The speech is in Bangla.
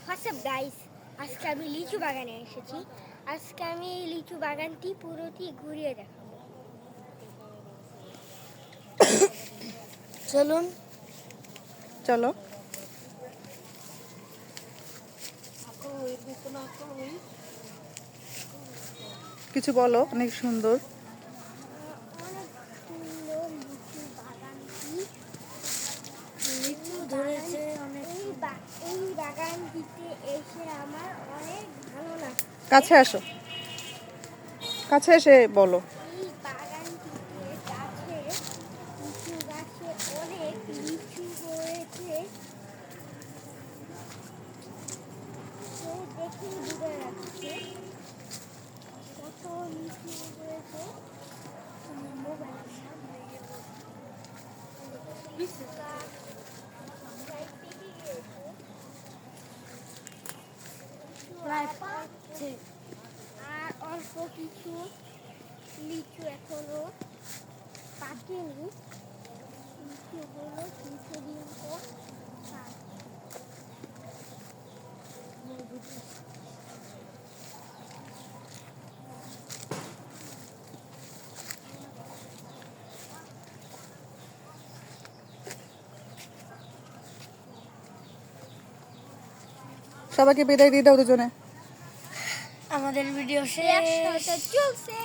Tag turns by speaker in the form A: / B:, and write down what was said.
A: হোয়াটসঅ্যাপ গাইস, আজকে আমি লিচু বাগানে এসেছি। আজকে আমি এই লিচু বাগানটি পুরোটি ঘুরিয়ে দেখাবো। চলুন।
B: চলো। কিছু বলো, অনেক সুন্দর।
A: অনেক সুন্দর লিচু বাগানটি। লিচু ধরেছে অনেক। এই বাগানটিতে এসে আমার অনেক ভালো লাগছে।
B: কাছে আসো, কাছে এসে বলো।
A: এই বাগানটিতে লিচু গাছে অনেক লিচু হয়েছে। দেখেই বোঝা যাচ্ছে কত লিচু হয়েছে। আর অল্প কিছু লিচু এখনো পাকেনি। লিচুগুলো কিছুদিন পর
B: সবাইকে বিদায় দিয়ে দাও দুজনে।
A: আমাদের ভিডিও শেষ চলছে।